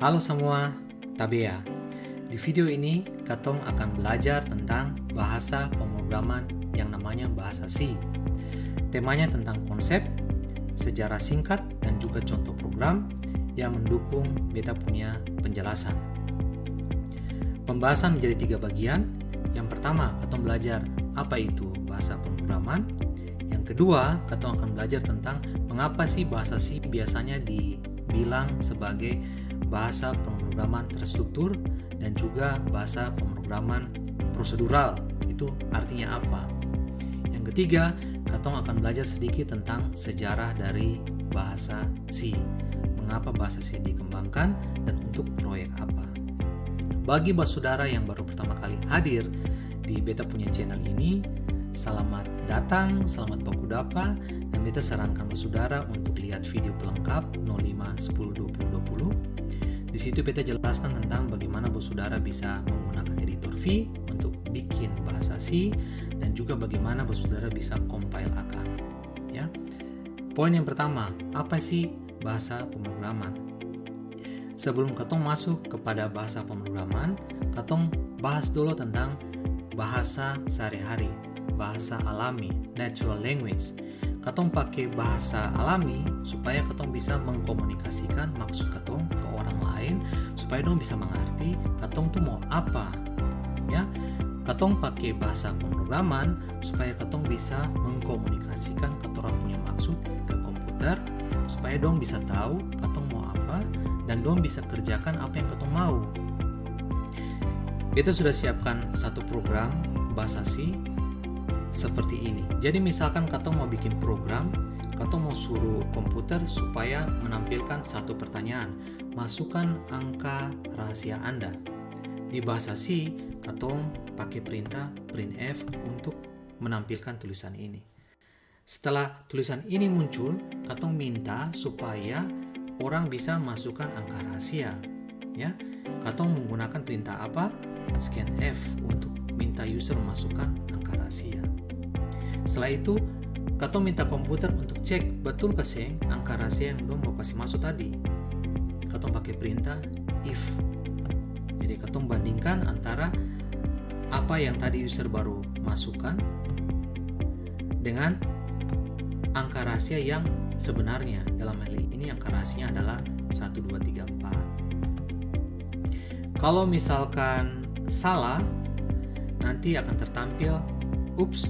Halo semua, Tabea. Di video ini, Katong akan belajar tentang bahasa pemrograman yang namanya bahasa C. Temanya tentang konsep, sejarah singkat, dan juga contoh program yang mendukung beta punya penjelasan. Pembahasan menjadi 3 bagian. Yang pertama, Katong belajar apa itu bahasa pemrograman. Yang kedua, Katong akan belajar tentang mengapa sih bahasa C biasanya dibilang sebagai bahasa pemrograman terstruktur dan juga bahasa pemrograman prosedural. Itu artinya apa? Yang ketiga, Katong akan belajar sedikit tentang sejarah dari bahasa C. Mengapa bahasa C dikembangkan dan untuk proyek apa. Bagi saudara yang baru pertama kali hadir di beta punya channel ini, selamat datang, selamat baku dapa, dan beta sarankan saudara untuk lihat video pelengkap 05 10 20 20. Di situ beta jelaskan tentang bagaimana saudara bisa menggunakan editor V untuk bikin bahasa C dan juga bagaimana saudara bisa compile akang. Ya. Poin yang pertama, apa sih bahasa pemrograman? Sebelum Katong masuk kepada bahasa pemrograman, Katong bahas dulu tentang bahasa sehari-hari, bahasa alami, natural language. Katong pakai bahasa alami supaya Katong bisa mengkomunikasikan maksud Katong ke orang lain, supaya dong bisa mengerti Katong tuh mau apa. Ya, Katong pakai bahasa pemrograman supaya Katong bisa mengkomunikasikan Katong punya maksud ke komputer, supaya dong bisa tahu Katong mau apa dan dong bisa kerjakan apa yang Katong mau. Beta sudah siapkan satu program bahasa C seperti ini. Jadi misalkan Katong mau bikin program, Katong mau suruh komputer supaya menampilkan satu pertanyaan, masukkan angka rahasia Anda. Di bahasa C, Katong pakai perintah printf untuk menampilkan tulisan ini. Setelah tulisan ini muncul, Katong minta supaya orang bisa masukkan angka rahasia. Ya, Katong menggunakan perintah apa? Scanf untuk minta user memasukkan angka rahasia. Setelah itu, Katong minta komputer untuk cek betul ke seng angka rahasia yang dong mau kasih masuk tadi. Katong pakai perintah if. Jadi Katong bandingkan antara apa yang tadi user baru masukkan dengan angka rahasia yang sebenarnya. Dalam hal ini angka rahasianya adalah 1, 2, 3, 4. Kalau misalkan salah, nanti akan tertampil ups,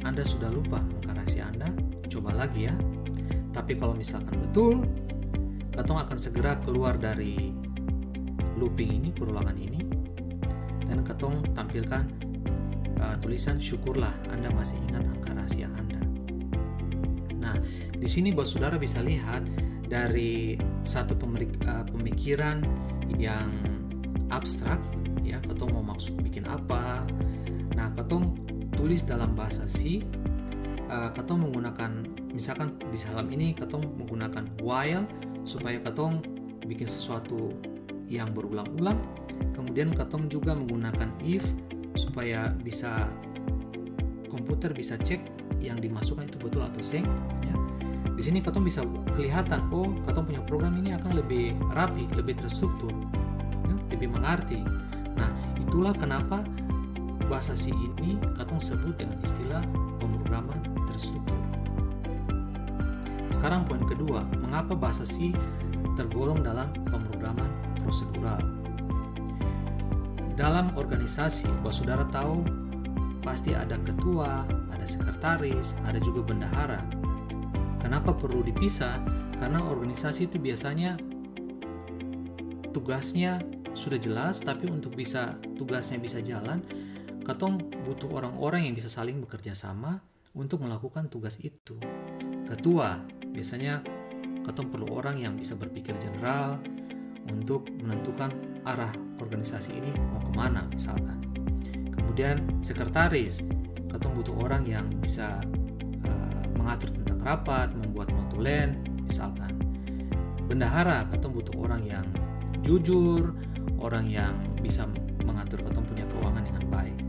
Anda sudah lupa angka rahasia Anda, coba lagi ya. Tapi kalau misalkan betul, Katong akan segera keluar dari looping ini, perulangan ini, dan Katong tampilkan tulisan syukurlah Anda masih ingat angka rahasia Anda. Nah, di sini saudara bisa lihat dari satu pemikiran yang abstrak, ya, Katong mau maksud bikin apa. Nah, Katong tulis dalam bahasa C, Katong menggunakan, misalkan di dalam ini Katong menggunakan while supaya Katong bikin sesuatu yang berulang-ulang. Kemudian Katong juga menggunakan if supaya bisa komputer bisa cek yang dimasukkan itu betul atau seng. Ya. Di sini Katong bisa kelihatan, oh, Katong punya program ini akan lebih rapi, lebih terstruktur, ya, lebih mengerti. Nah, itulah kenapa bahasa C ini Katong sebut dengan istilah pemrograman terstruktur. Sekarang poin kedua, mengapa bahasa C tergolong dalam pemrograman prosedural? Dalam organisasi, saudara tahu pasti ada ketua, ada sekretaris, ada juga bendahara. Kenapa perlu dipisah? Karena organisasi itu biasanya tugasnya sudah jelas, tapi untuk bisa tugasnya bisa jalan, Katong butuh orang-orang yang bisa saling bekerja sama untuk melakukan tugas itu. Ketua, biasanya Katong perlu orang yang bisa berpikir general untuk menentukan arah organisasi ini mau kemana misalkan. Kemudian sekretaris, Katong butuh orang yang bisa mengatur tentang rapat, membuat notulen misalkan. Bendahara, Katong butuh orang yang jujur, orang yang bisa mengatur Katong punya keuangan dengan baik.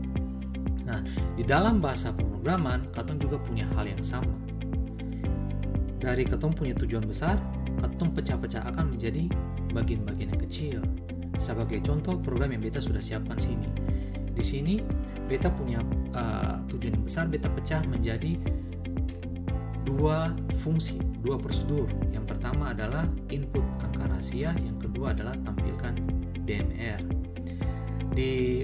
Nah, di dalam bahasa pemrograman, Katong juga punya hal yang sama. Dari Katong punya tujuan besar, Katong pecah-pecah akan menjadi bagian-bagian yang kecil. Sebagai contoh program yang beta sudah siapkan sini. Di sini beta punya tujuan yang besar, beta pecah menjadi dua fungsi, dua prosedur. Yang pertama adalah input angka rahasia, yang kedua adalah tampilkan DMR. Di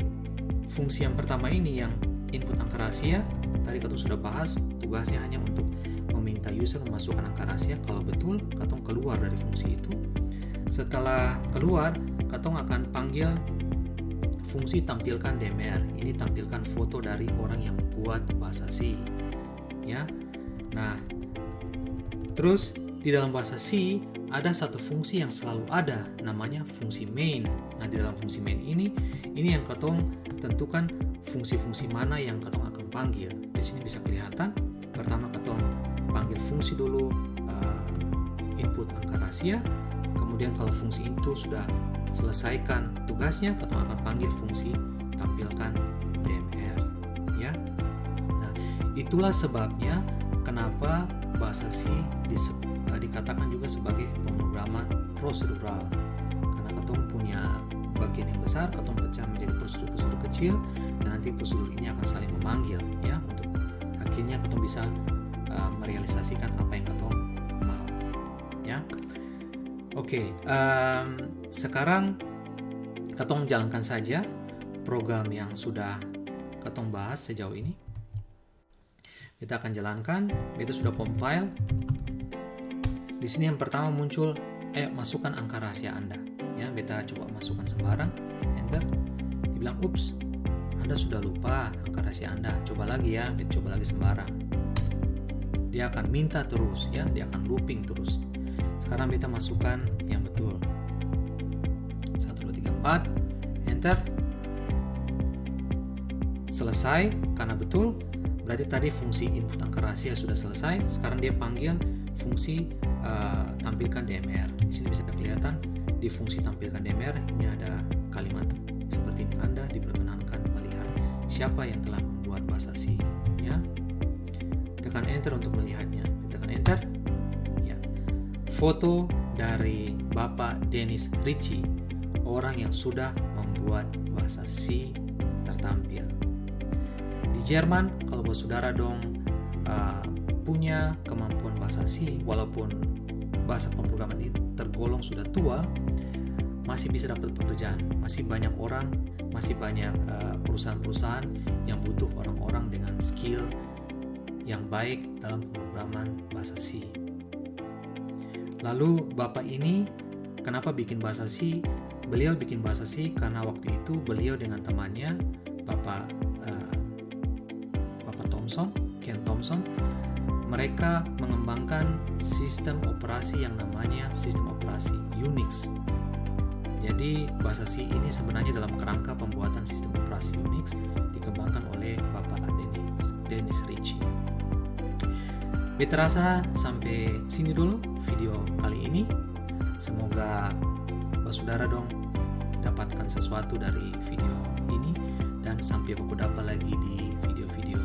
fungsi yang pertama ini yang input angka rahasia, tadi katong sudah bahas, tugasnya hanya untuk meminta user memasukkan angka rahasia. Kalau betul, katong keluar dari fungsi itu. Setelah keluar, katong akan panggil fungsi tampilkan DMR. Ini tampilkan foto dari orang yang buat bahasa C, ya. Nah, terus di dalam bahasa C ada satu fungsi yang selalu ada, namanya fungsi main. Nah, di dalam fungsi main ini yang katong tentukan fungsi-fungsi mana yang katong akan panggil. Di sini bisa kelihatan. Pertama katong panggil fungsi dulu input angka rahasia. Kemudian kalau fungsi itu sudah selesaikan tugasnya, katong akan panggil fungsi tampilkan DMR, ya. Nah, itulah sebabnya kenapa bahasa C dikatakan juga sebagai pemrograman prosedural. Karena katong punya bagian yang besar, katong pecah menjadi prosedur-prosedur kecil, dan nanti prosedur ini akan saling memanggil, ya, untuk akhirnya katong bisa merealisasikan apa yang katong mau, ya. Oke, sekarang katong jalankan saja program yang sudah katong bahas sejauh ini. Kita akan jalankan. Itu sudah compile. Di sini yang pertama muncul, masukkan angka rahasia Anda. Ya, beta coba masukkan sembarang, enter. Dibilang, ups, Anda sudah lupa angka rahasia Anda. Coba lagi ya, beta coba lagi sembarang. Dia akan minta terus, ya, dia akan looping terus. Sekarang beta masukkan yang betul. 1, 2, 3, 4, enter. Selesai, karena betul. Berarti tadi fungsi input angka rahasia sudah selesai. Sekarang dia panggil fungsi tampilkan DMR. Di sini bisa kelihatan di fungsi tampilkan DMR ini ada kalimat seperti ini. Anda diperkenankan melihat siapa yang telah membuat bahasa C. Ya, tekan enter untuk melihatnya. Tekan enter. Ya, foto dari Bapak Dennis Ritchie, orang yang sudah membuat bahasa C tertampil. Di Jerman, kalau bos saudara dong punya kemampuan bahasa C, walaupun bahasa pemrograman ini tergolong sudah tua, masih bisa dapat pekerjaan. Masih banyak orang, masih banyak perusahaan-perusahaan yang butuh orang-orang dengan skill yang baik dalam pemrograman bahasa C. Lalu Bapak ini kenapa bikin bahasa C? Beliau bikin bahasa C karena waktu itu beliau dengan temannya Bapak Ken Thompson, mereka mengembangkan sistem operasi yang namanya sistem operasi Unix. Jadi bahasa C ini sebenarnya dalam kerangka pembuatan sistem operasi Unix dikembangkan oleh Bapak Dennis Ritchie. Beta rasa sampai sini dulu video kali ini. Semoga saudara dong dapatkan sesuatu dari video ini, dan sampai berjumpa lagi di video-video